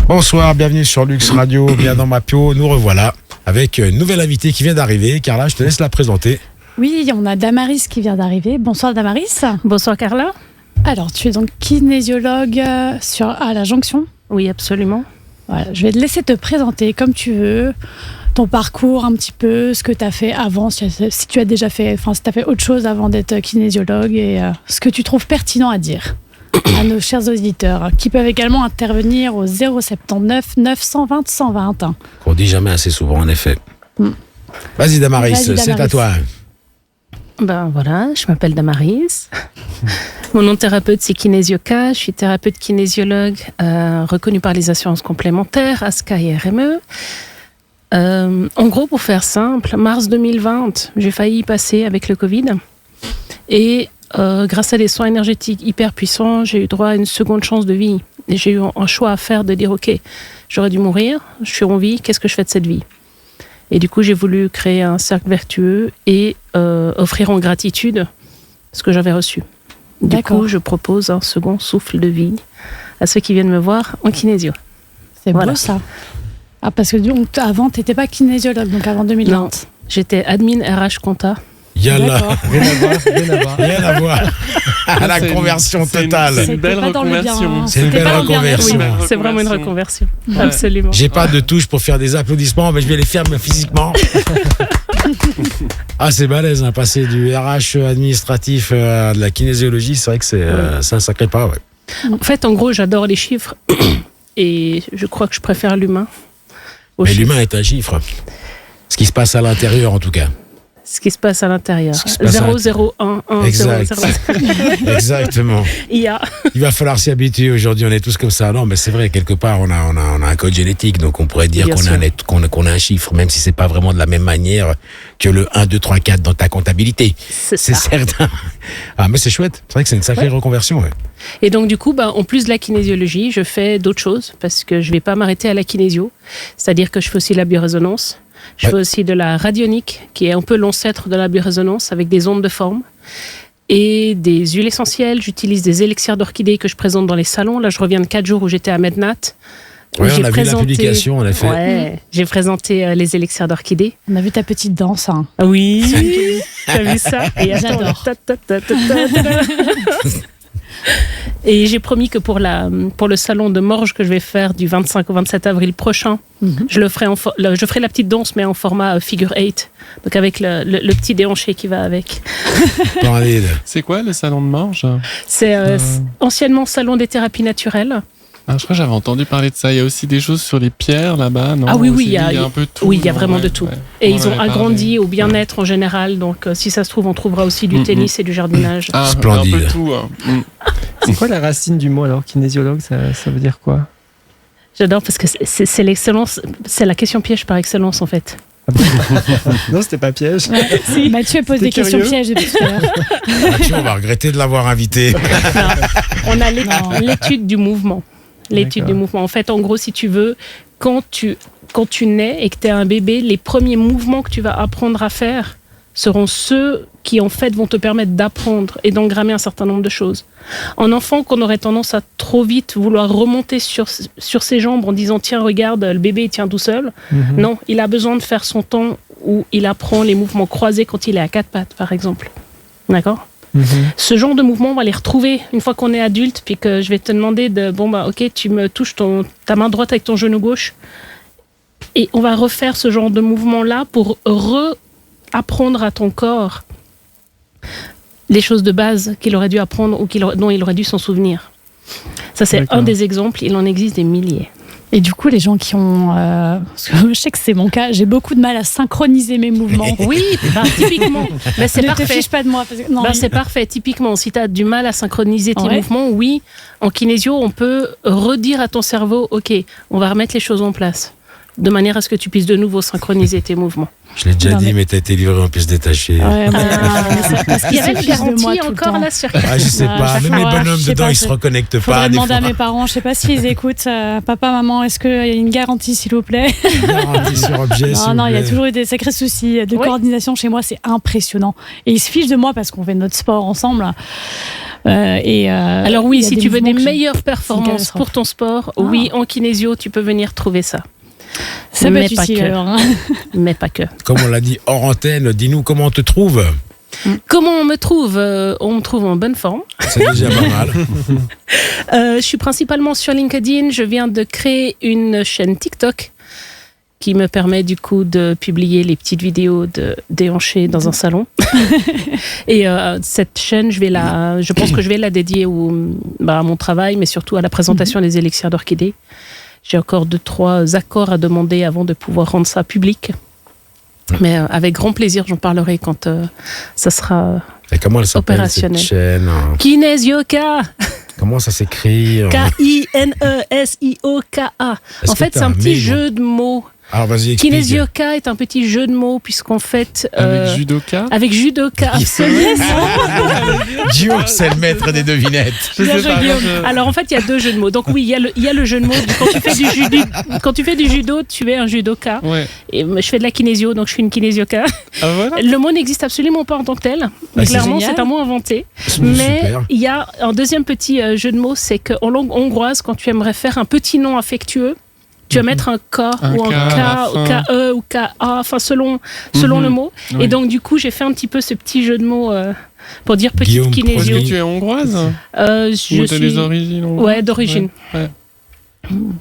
Bonsoir, bienvenue sur Lux Radio, bien dans Mapio. Nous revoilà avec une nouvelle invitée qui vient d'arriver. Carla, je te laisse la présenter. Oui, on a Damaris qui vient d'arriver. Bonsoir Damaris. Bonsoir Carla. Alors, tu es donc kinésiologue à la Jonction. Oui, absolument. Voilà, je vais te laisser te présenter comme tu veux, ton parcours un petit peu, ce que tu as fait avant, si tu as déjà fait, si tu as fait autre chose avant d'être kinésiologue et ce que tu trouves pertinent à dire à nos chers auditeurs qui peuvent également intervenir au 079 920 120. On dit jamais assez souvent, en effet. Vas-y Damaris, c'est à toi. Ben voilà, je m'appelle Damaris. Mon nom de thérapeute, c'est Kinésioka. Je suis thérapeute kinésiologue reconnue par les assurances complémentaires, ASCA et RME. En gros, pour faire simple, mars 2020, j'ai failli y passer avec le Covid. Et grâce à des soins énergétiques hyper puissants, j'ai eu droit à une seconde chance de vie. Et j'ai eu un choix à faire de dire, ok, j'aurais dû mourir, je suis en vie, qu'est-ce que je fais de cette vie ? Et du coup, j'ai voulu créer un cercle vertueux et offrir en gratitude ce que j'avais reçu. Du coup, je propose un second souffle de vie à ceux qui viennent me voir en kinésio. C'est beau ça. Ah, parce que avant, tu n'étais pas kinésiologue, donc avant 2020. Non, j'étais admin RH compta. Yalla, rien à voir. À la conversion totale. C'est une belle reconversion. C'est une belle reconversion. Oui, c'est vraiment une reconversion. Ouais. Absolument. J'ai pas de touche pour faire des applaudissements, mais je vais les faire physiquement. Ah, c'est balèze, hein, passer du RH administratif à de la kinésiologie, c'est vrai que c'est un sacré pas. Ouais. En fait, en gros, j'adore les chiffres et je crois que je préfère l'humain. Mais l'humain est un chiffre. Ce qui se passe à l'intérieur, en tout cas. Ce qui se passe à l'intérieur. 001 exact. 0. Exactement. Il va falloir s'y habituer. Aujourd'hui, on est tous comme ça. Non, mais c'est vrai, quelque part, on a un code génétique, donc on pourrait dire qu'on a un chiffre, même si c'est pas vraiment de la même manière que le 1, 2, 3, 4 dans ta comptabilité. C'est certain. Ah, mais c'est chouette. C'est vrai que c'est une sacrée reconversion. Ouais. Et donc, du coup, en plus de la kinésiologie, je fais d'autres choses parce que je vais pas m'arrêter à la kinésio. C'est-à-dire que je fais aussi la biorésonance. Je fais aussi de la radionique, qui est un peu l'ancêtre de la biorésonance, avec des ondes de forme. Et des huiles essentielles. J'utilise des élixirs d'orchidées que je présente dans les salons. Là, je reviens de 4 jours où j'étais à Mednat. Oui, on a vu la publication, en effet. Ouais, j'ai présenté les élixirs d'orchidées. On a vu ta petite danse. Hein. Oui, t'as vu ça ? Et j'adore. Et j'ai promis que pour le salon de Morges que je vais faire du 25 au 27 avril prochain, je ferai la petite danse mais en format figure 8, donc avec le petit déhanché qui va avec. C'est quoi le salon de Morges ? C'est anciennement salon des thérapies naturelles. Ah, je crois que j'avais entendu parler de ça. Il y a aussi des choses sur les pierres là-bas, non ? Ah oui, il y a un peu tout. Oui, il y a vraiment de tout. Ouais. Et ils ont agrandi au bien-être en général. Donc, si ça se trouve, on trouvera aussi du tennis et du jardinage. Ah, splendide. Un peu tout. C'est quoi la racine du mot alors, kinésiologue, ça veut dire quoi ? J'adore parce que c'est l'excellence, c'est la question piège par excellence en fait. Non, c'était pas piège. Ouais, si. Mathieu pose des questions pièges depuis tout à l'heure. Mathieu, on va regretter de l'avoir invité. Non, on a l'étude du mouvement. L'étude du mouvement. En fait, en gros, si tu veux, quand tu nais et que tu es un bébé, les premiers mouvements que tu vas apprendre à faire seront ceux qui, en fait, vont te permettre d'apprendre et d'engrammer un certain nombre de choses. En enfant, qu'on aurait tendance à trop vite vouloir remonter sur ses jambes en disant « Tiens, regarde, le bébé, il tient tout seul. » Non, il a besoin de faire son temps où il apprend les mouvements croisés quand il est à 4 pattes, par exemple. D'accord ? Ce genre de mouvement, on va les retrouver une fois qu'on est adulte, puis que je vais te demander ok, tu me touches ta main droite avec ton genou gauche, et on va refaire ce genre de mouvement-là pour apprendre à ton corps les choses de base qu'il aurait dû apprendre ou dont il aurait dû s'en souvenir. Ça, c'est un des exemples, il en existe des milliers. Et du coup, les gens qui ont... parce que je sais que c'est mon cas, j'ai beaucoup de mal à synchroniser mes mouvements. Oui, typiquement. Mais c'est parfait. Ne te fiche pas de moi. Parce que, c'est parfait. Typiquement, si tu as du mal à synchroniser tes mouvements, oui, en kinésio, on peut redire à ton cerveau, ok, on va remettre les choses en place, de manière à ce que tu puisses de nouveau synchroniser tes mouvements. Je l'ai déjà dit, mais t'as été livré en pièces détachées. Ouais, parce qu'il y avait une garantie encore là sur... Ah, je sais pas, même les bonhommes dedans, ils se reconnectent pas. Je demander à mes parents, je sais pas s'ils écoutent. Papa, maman, est-ce qu'il y a une garantie, s'il vous plaît ? Une garantie sur objet, Non, il y a toujours eu des sacrés soucis de coordination chez moi, c'est impressionnant. Et ils se fichent de moi parce qu'on fait notre sport ensemble. Alors oui, si tu veux des meilleures performances pour ton sport, oui, en kinésio, tu peux venir trouver ça. Ça peut être utile alors. Mais pas que. Comme on l'a dit hors antenne, dis-nous comment on te trouve. Comment on me trouve? On me trouve en bonne forme. C'est déjà pas mal. Je suis principalement sur LinkedIn. Je viens de créer une chaîne TikTok qui me permet du coup de publier les petites vidéos de déhanchés dans un salon. Et cette chaîne, je pense que je vais la dédier à mon travail, mais surtout à la présentation des élixirs d'orchidées. J'ai encore 2-3 accords à demander avant de pouvoir rendre ça public. Mais avec grand plaisir, j'en parlerai quand ça sera et comment elle s'appelle, opérationnel. cette chaîne? Kinesioka. Comment ça s'écrit? Kinesioka. En fait, c'est un petit jeu de mots. Alors vas-y, explique. Kinesioka est un petit jeu de mots puisqu'en fait... Avec judoka? Avec judoka, absolument. Guillaume, c'est le maître des devinettes. Alors en fait, il y a 2 jeux de mots. Donc oui, il y a le jeu de mots. Quand tu fais du judo, tu es un judoka. Ouais. Et je fais de la kinésio, donc je suis une kinésioka. Ah, voilà. Le mot n'existe absolument pas en tant que tel. Mais clairement, c'est un mot inventé. Mais il y a un deuxième petit jeu de mots, c'est qu'en langue hongroise, quand tu aimerais faire un petit nom affectueux, tu vas mettre un K ou un K, ou KE ou KA, enfin selon le mot. Oui. Et donc du coup, j'ai fait un petit peu ce petit jeu de mots pour dire petite kinésio. Est-ce que tu es hongroise? Je suis des origines hongroises? Ouais, d'origine. Ouais.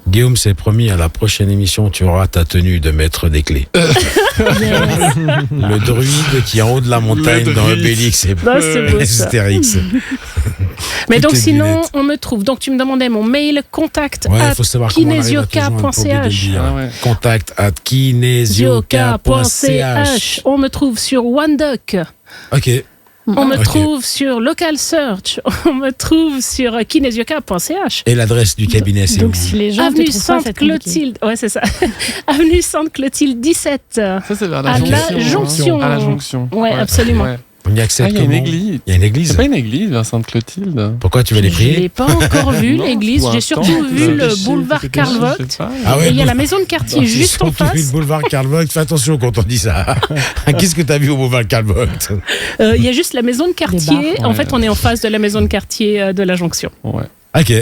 Guillaume s'est promis, à la prochaine émission, tu auras ta tenue de maître des clés. Le druide qui est en haut de la montagne dans Obélix et Astérix. Mais donc sinon, on me trouve. Donc tu me demandais mon mail, contact@kinesioka.ch. Contact@kinesioka.ch. On me trouve sur OneDoc. Ok. On me trouve sur Local Search. On me trouve sur kinesioka.ch. Et l'adresse du cabinet, c'est donc si les gens Avenue Sainte-Clotilde. Ouais, c'est ça. Avenue Sainte-Clotilde 17. Ça, c'est vers la Jonction. À la Jonction. Ouais, absolument. Ouais. On y accède il y a une église. Il y a une église. C'est pas une église vers Sainte-Clotilde. Pourquoi tu vas les prier? Je l'ai pas encore vu, l'église. J'ai surtout vu le boulevard Karl Vogt. Et il y a la maison de quartier juste en face. J'ai vu le boulevard Karl Vogt. Fais attention quand on dit ça. Qu'est-ce que tu as vu au boulevard Karl Vogt? Il y a juste la maison de quartier. En fait, on est en face de la maison de quartier de la Jonction. Ouais. Ok.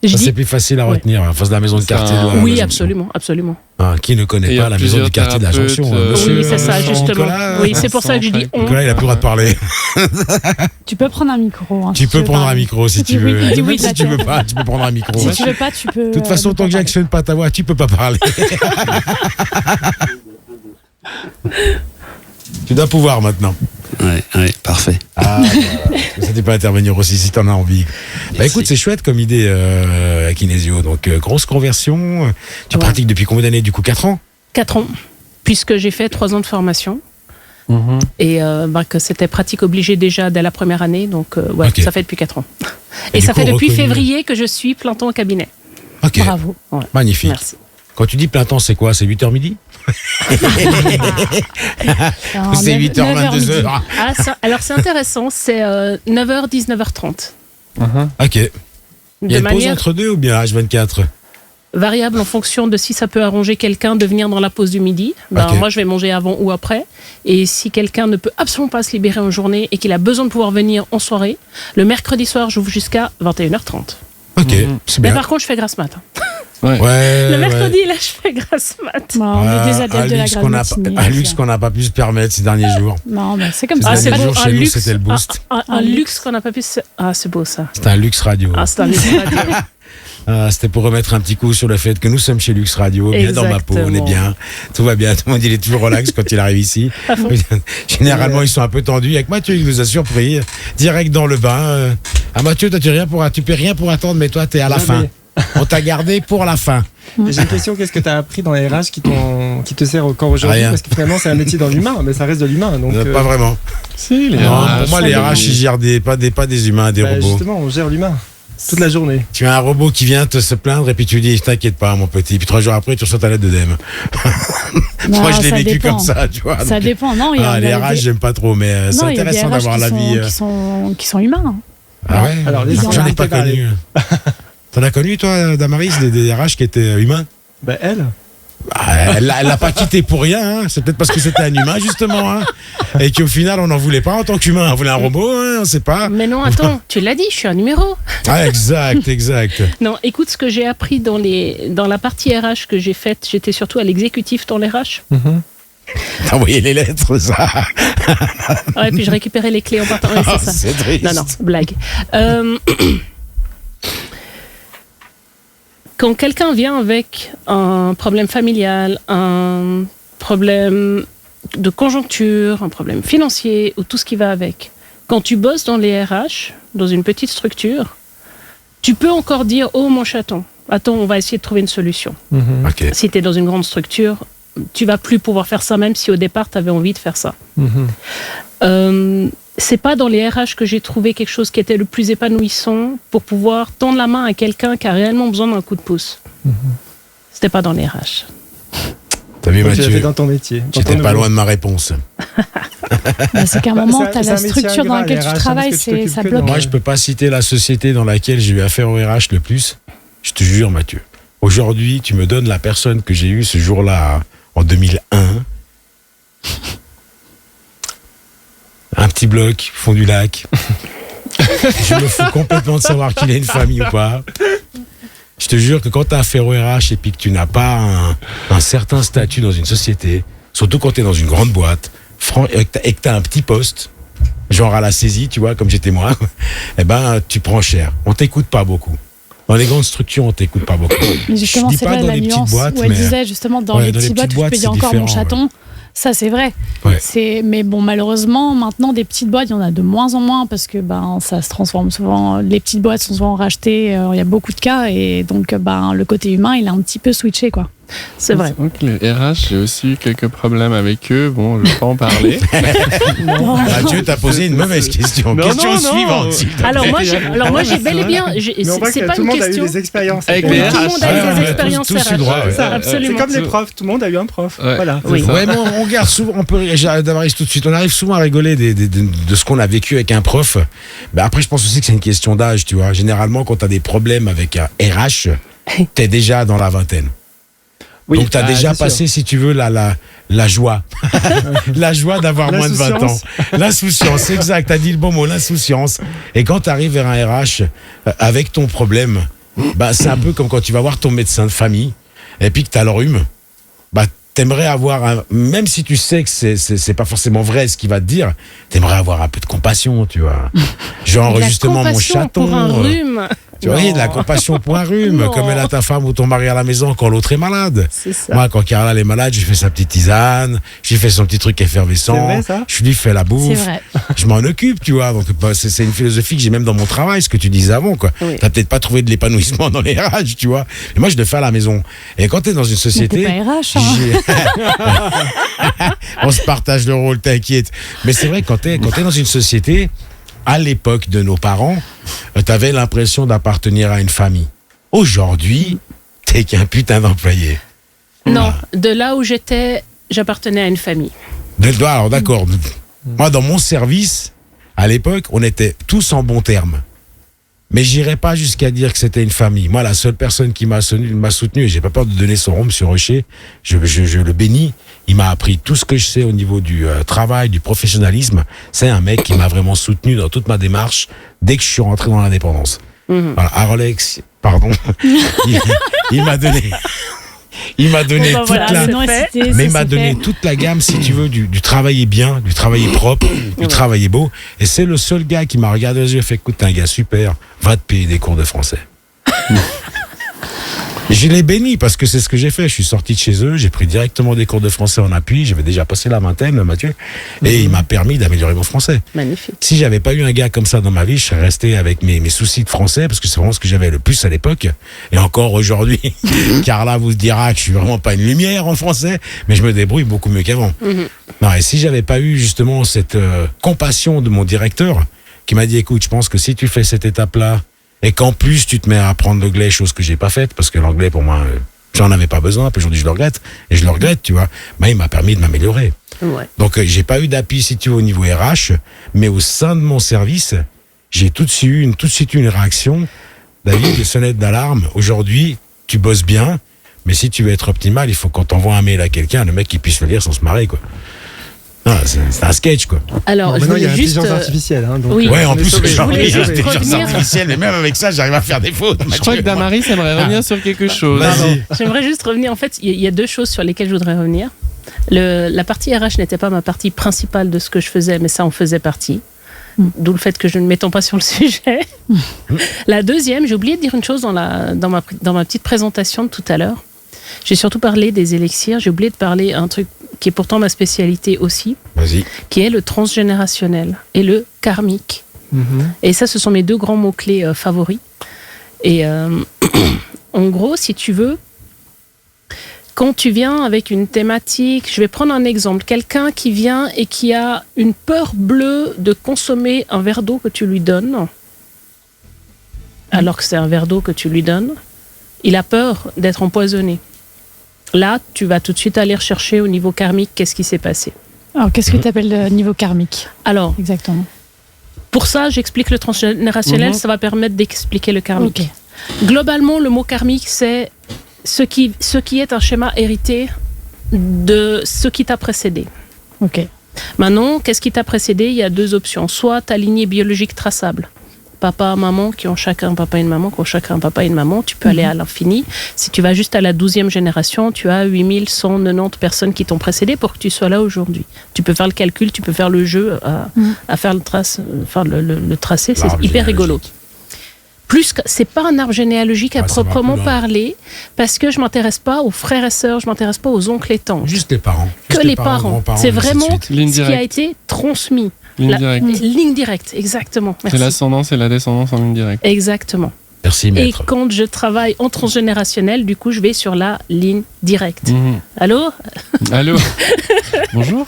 Ça, c'est plus facile à retenir, en face de la maison de quartier. Oui, absolument, absolument. Qui ne connaît pas la maison du quartier de la Jonction? Oui, c'est ça, justement. Oui, c'est pour ça que je dis on. Nicolas, il a plus le droit de parler. Tu peux prendre un micro. Tu peux prendre un micro si tu veux. Même si tu veux pas, tu peux prendre un micro. Si tu veux pas, tu peux. De toute façon, tant que j'actionne pas ta voix, tu peux pas parler. Tu dois pouvoir maintenant. Ouais, parfait. Ça t'est pas intervenir aussi si t'en as envie. Bah écoute, c'est chouette comme idée à Kinésio. Donc grosse conversion. Tu pratiques depuis combien d'années du coup? 4 ans? 4 ans, puisque j'ai fait 3 ans de formation. Et que c'était pratique obligée déjà dès la première année. Donc ça fait depuis 4 ans. Et ça fait depuis février que je suis plein temps au cabinet. Ok. Bravo. Ouais. Magnifique. Merci. Quand tu dis plein temps, c'est quoi? C'est 8h midi? C'est 8h, 22h. Alors c'est intéressant, c'est 9h, 19h30. Ok. Il y a une pause entre deux ou bien H24? Variable en fonction de si ça peut arranger quelqu'un de venir dans la pause du midi. Moi, je vais manger avant ou après. Et si quelqu'un ne peut absolument pas se libérer en journée et qu'il a besoin de pouvoir venir en soirée, le mercredi soir, j'ouvre jusqu'à 21h30. Ok, c'est bien. Mais par contre, je fais grasse mat. Ouais, le mercredi, là, je fais grasse mat. On est des adeptes de la grasse matinée. Un luxe qu'on n'a pas pu se permettre ces derniers jours. Non, mais c'est comme ça. Ces derniers jours, chez nous, c'était le boost. Un luxe qu'on n'a pas pu se... Ah, c'est beau, ça. C'était un luxe radio. C'est un luxe radio. C'était pour remettre un petit coup sur le fait que nous sommes chez Luxe Radio, bien dans ma peau, on est bien, tout va bien, tout le monde il est toujours relax quand il arrive ici. Généralement ils sont un peu tendus. Avec Mathieu, il nous a surpris, direct dans le bain. Mathieu, toi tu peux rien pour attendre, mais toi t'es à la fin. On t'a gardé pour la fin. J'ai une question, qu'est-ce que tu as appris dans les RH qui te sert encore aujourd'hui? Parce que finalement c'est un métier dans l'humain, mais ça reste de l'humain. Donc, pas vraiment. Si, les RH, pour moi les RH ils gèrent pas des humains, des robots. Justement, on gère l'humain. Toute la journée. Tu as un robot qui vient te se plaindre et puis tu dis t'inquiète pas mon petit, puis 3 jours après tu reçois ta lettre de DEM. Moi je l'ai vécu comme ça, tu vois. Ça dépend, non. Les RH j'aime pas trop, mais c'est intéressant d'avoir la vie. Qui sont humains. Ah ouais. Alors j'en ai pas connu. T'en as connu toi, Damaris, des RH qui étaient humains? Elle. Elle l'a pas quitté pour rien, hein. C'est peut-être parce que c'était un humain, justement, hein. Et qu'au final, on n'en voulait pas en tant qu'humain. On voulait un robot, hein, on sait pas. Mais non, attends, tu l'as dit, je suis un numéro. Ah, exact. Non, écoute, ce que j'ai appris dans la partie RH que j'ai faite, j'étais surtout à l'exécutif dans les RH. T'as envoyé les lettres, ça. Ouais, puis je récupérais les clés en partant. Ouais, c'est ça. C'est triste. Non, blague. Quand quelqu'un vient avec un problème familial, un problème de conjoncture, un problème financier ou tout ce qui va avec, quand tu bosses dans les RH, dans une petite structure, tu peux encore dire « Oh mon chaton, attends, on va essayer de trouver une solution. Okay. Si tu es dans une grande structure, tu vas plus pouvoir faire ça, même si au départ, tu avais envie de faire ça. C'est pas dans les RH que j'ai trouvé quelque chose qui était le plus épanouissant pour pouvoir tendre la main à quelqu'un qui a réellement besoin d'un coup de pouce. C'était pas dans les RH. T'as vu, Mathieu, tu l'as fait dans ton métier. J'étais pas loin de ma réponse. C'est qu'à un moment, tu as la structure dans laquelle tu travailles, ça bloque. Moi, je peux pas citer la société dans laquelle j'ai eu affaire au RH le plus. Je te jure, Mathieu. Aujourd'hui, tu me donnes la personne que j'ai eue ce jour-là, en 2001. Un petit bloc, fond du lac. Je me fous complètement de savoir qu'il a une famille ou pas. Je te jure que quand tu as affaire au RH et puis que tu n'as pas un certain statut dans une société, surtout quand tu es dans une grande boîte, et que tu as un petit poste, genre à la saisie, tu vois, comme j'étais moi, eh ben, tu prends cher. On t'écoute pas beaucoup. Dans les grandes structures, on t'écoute pas beaucoup. Mais justement, c'est là la nuance où elle disait justement dans les petites boîtes où tu peux dire encore mon chaton. Ouais. Ça, c'est vrai. Ouais. Mais bon, malheureusement, maintenant, des petites boîtes, il y en a de moins en moins parce que ça se transforme souvent. Les petites boîtes sont souvent rachetées. Il y a beaucoup de cas et donc le côté humain, il a un petit peu switché, quoi. C'est vrai. Donc, les RH, j'ai aussi eu quelques problèmes avec eux. Bon, je vais pas en parler. Mathieu, t'as posé une mauvaise question. Question suivante. Alors moi, j'ai bel et bien. C'est pas une question. Tout le monde a eu des expériences avec les RH. Tout le monde a eu des expériences RH. Absolument. C'est comme les profs. Tout le monde a eu un prof. Voilà. Oui. Ouais, mais on regarde souvent. J'arrive tout de suite. On arrive souvent à rigoler de ce qu'on a vécu avec un prof. Mais après, je pense aussi que c'est une question d'âge. Tu vois, généralement, quand t'as des problèmes avec un RH, t'es déjà dans la vingtaine. Oui, donc, tu as déjà passé, si tu veux, la joie. La joie d'avoir moins de 20 ans. L'insouciance, exact. Tu as dit le bon mot, l'insouciance. Et quand tu arrives vers un RH avec ton problème, c'est un peu comme quand tu vas voir ton médecin de famille et puis que tu as le rhume. T'aimerais avoir même si tu sais que c'est pas forcément vrai ce qu'il va te dire, t'aimerais avoir un peu de compassion, tu vois. Genre, justement, mon chaton. Pour un rhume. Tu vois, il y a de la compassion pour un rhume, Non. comme elle a ta femme ou ton mari à la maison quand l'autre est malade. C'est ça. Moi, quand Carla est malade, je lui fais sa petite tisane, je lui fais son petit truc effervescent, C'est vrai, ça je lui fais la bouffe, C'est vrai. je m'en occupe, tu vois. Donc, c'est une philosophie que j'ai même dans mon travail, ce que tu disais avant, quoi. Oui. T'as peut-être pas trouvé de l'épanouissement dans les RH, tu vois. Et moi, je le fais à la maison. Et quand t'es dans une société. Mais t'es pas RH, hein. On se partage le rôle, t'inquiète. Mais c'est vrai, quand t'es dans une société, à l'époque de nos parents, t'avais l'impression d'appartenir à une famille. Aujourd'hui, t'es qu'un putain d'employé. Non, de là où j'étais, j'appartenais à une famille. Alors d'accord. Moi, dans mon service, à l'époque, on était tous en bons termes. Mais j'irai pas jusqu'à dire que c'était une famille. Moi, la seule personne qui m'a soutenu, et j'ai pas peur de donner son nom, Monsieur Rocher, je le bénis. Il m'a appris tout ce que je sais au niveau du travail, du professionnalisme. C'est un mec qui m'a vraiment soutenu dans toute ma démarche dès que je suis rentré dans l'indépendance. Voilà, Arolex, pardon, il m'a donné. Il m'a donné il m'a donné toute la gamme, si tu veux, du travailler bien, du travailler propre, du travailler beau. Et c'est le seul gars qui m'a regardé aux yeux et fait, écoute, t'es un gars super, va te payer des cours de français. Je l'ai béni parce que c'est ce que j'ai fait. Je suis sorti de chez eux, j'ai pris directement des cours de français en appui. J'avais déjà passé la vingtaine, Mathieu, et il m'a permis d'améliorer mon français. Magnifique. Si j'avais pas eu un gars comme ça dans ma vie, je serais resté avec mes soucis de français parce que c'est vraiment ce que j'avais le plus à l'époque. Et encore aujourd'hui, Carla vous dira que je suis vraiment pas une lumière en français, mais je me débrouille beaucoup mieux qu'avant. Non, et si j'avais pas eu justement cette compassion de mon directeur qui m'a dit, écoute, je pense que si tu fais cette étape-là, et qu'en plus tu te mets à apprendre l'anglais, chose que j'ai pas faite parce que l'anglais pour moi j'en avais pas besoin, puis aujourd'hui je le regrette et je le regrette, tu vois. Mais il m'a permis de m'améliorer. Ouais. Donc j'ai pas eu d'appui si tu veux au niveau RH, mais au sein de mon service, j'ai tout de suite eu une réaction. David, les sonnettes d'alarme. Aujourd'hui, tu bosses bien Mais si tu veux être optimal, il faut quand t'envoies un mail à quelqu'un, le mec qui puisse le lire sans se marrer, quoi. Non, c'est un sketch, quoi. Alors, maintenant, il y a l'intelligence artificielle. Hein, donc, oui. Ouais, en plus, l'intelligence artificielle, et même avec ça, j'arrive à faire des fautes. Je crois que Damaris aimerait revenir sur quelque chose. J'aimerais juste revenir. En fait, il y a deux choses sur lesquelles je voudrais revenir. La partie RH n'était pas ma partie principale de ce que je faisais, mais ça en faisait partie. D'où le fait que je ne m'étends pas sur le sujet. La deuxième, j'ai oublié de dire une chose dans ma petite présentation de tout à l'heure. J'ai surtout parlé des élixirs. J'ai oublié de parler un truc qui est pourtant ma spécialité aussi, qui est le transgénérationnel et le karmique. Et ça, ce sont mes deux grands mots-clés favoris. Et en gros, si tu veux, quand tu viens avec une thématique, je vais prendre un exemple, quelqu'un qui vient et qui a une peur bleue de consommer un verre d'eau que tu lui donnes, alors que c'est un verre d'eau que tu lui donnes, il a peur d'être empoisonné. Là, tu vas tout de suite aller rechercher au niveau karmique qu'est-ce qui s'est passé. Alors, qu'est-ce que tu appelles le niveau karmique ? Alors, exactement. Pour ça, j'explique le transgénérationnel, ça va permettre d'expliquer le karmique. Okay. Globalement, le mot karmique, c'est ce qui est un schéma hérité de ce qui t'a précédé. Ok. Maintenant, qu'est-ce qui t'a précédé ? Il y a deux options. Soit ta lignée biologique traçable. Papa, maman, qui ont chacun un papa et une maman, qui ont chacun un papa et une maman, tu peux aller à l'infini. Si tu vas juste à la 12e génération, tu as 8190 personnes qui t'ont précédé pour que tu sois là aujourd'hui. Tu peux faire le calcul, tu peux faire le jeu à faire le tracé, c'est hyper rigolo. Plus que c'est pas un arbre généalogique à proprement parler, parce que je m'intéresse pas aux frères et sœurs, je m'intéresse pas aux oncles et tantes. Juste les parents. Que les parents. C'est vraiment ce qui a été transmis. Ligne directe, exactement. Merci. C'est l'ascendance et la descendance en ligne directe. Exactement. Merci, maître. Et quand je travaille en transgénérationnel, du coup, je vais sur la ligne directe. Allô ? Allô ? Bonjour.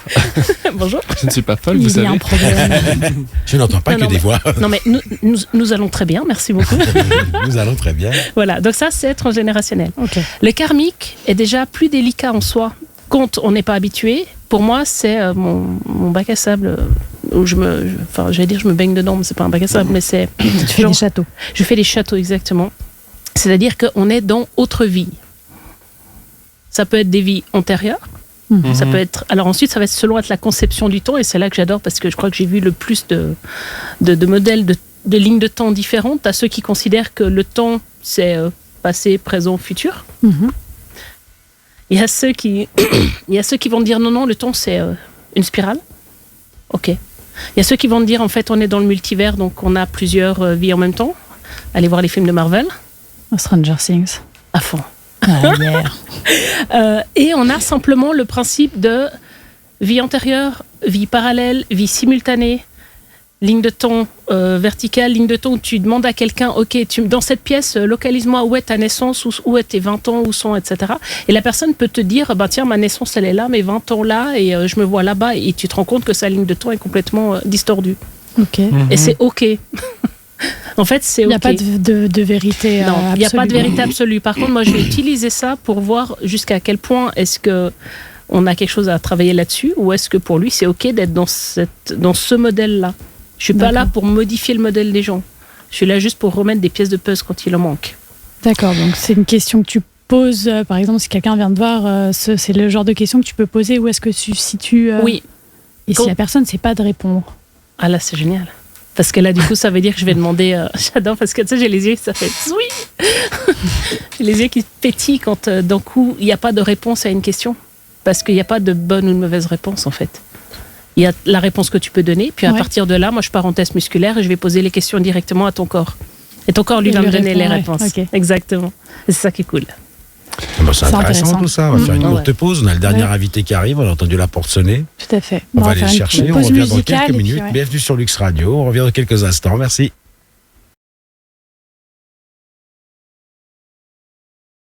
Bonjour. Je ne suis pas folle, vous savez. Il y a un problème. Je n'entends pas des voix. Non, mais nous allons très bien, merci beaucoup. Nous allons très bien. Voilà, donc ça, c'est transgénérationnel. Okay. Le karmique est déjà plus délicat en soi. Quand on n'est pas habitué, pour moi, c'est mon bac à sable où je me baigne dedans, mais c'est pas un bac à sable, mais c'est... Tu fais des châteaux. Je fais des châteaux, exactement. C'est-à-dire qu'on est dans autre vie. Ça peut être des vies antérieures. Ça peut être... Alors ensuite, ça va être selon la conception du temps, et c'est là que j'adore, parce que je crois que j'ai vu le plus de modèles de lignes de temps différentes. T'as ceux qui considèrent que le temps, c'est passé, présent, futur. Il y a ceux qui vont dire non, le temps, c'est une spirale. Ok. Il y a ceux qui vont dire, en fait, on est dans le multivers, donc on a plusieurs vies en même temps. Allez voir les films de Marvel. Stranger Things. À fond. Yeah. Et on a simplement le principe de vie antérieure, vie parallèle, vie simultanée, ligne de temps verticale, ligne de temps où tu demandes à quelqu'un, ok, dans cette pièce, localise-moi où est ta naissance, où est tes 20 ans, où sont, etc. Et la personne peut te dire, tiens, ma naissance, elle est là, mes 20 ans là, et je me vois là-bas, et tu te rends compte que sa ligne de temps est complètement distordue. Ok. Et c'est ok. En fait, c'est ok. Il n'y a pas de vérité absolue. Non, il n'y a pas de vérité absolue. Par contre, moi, je vais utiliser ça pour voir jusqu'à quel point est-ce que on a quelque chose à travailler là-dessus, ou est-ce que pour lui, c'est ok d'être dans ce modèle-là. Je suis pas là pour modifier le modèle des gens. Je suis là juste pour remettre des pièces de puzzle quand il en manque. D'accord, donc c'est une question que tu poses, par exemple, si quelqu'un vient te voir, c'est le genre de question que tu peux poser, où est-ce que tu situes Oui. Et si la personne ne sait pas de répondre. Ah là, c'est génial. Parce que là, du coup, ça veut dire que je vais demander... J'adore, parce que tu sais, j'ai les yeux, ça fait... Oui. J'ai les yeux qui pétillent quand, d'un coup, il n'y a pas de réponse à une question. Parce qu'il n'y a pas de bonne ou de mauvaise réponse, en fait. Il y a la réponse que tu peux donner, puis à partir de là, moi je pars en test musculaire et je vais poser les questions directement à ton corps. Et ton corps lui va me donner les réponses. Okay. Exactement. Et c'est ça qui est cool. C'est intéressant tout ça. On va faire une courte pause. On a le dernier invité qui arrive. On a entendu la porte sonner. Tout à fait. On va aller le chercher. On revient dans quelques minutes. Bienvenue sur Lux Radio. On revient dans quelques instants. Merci.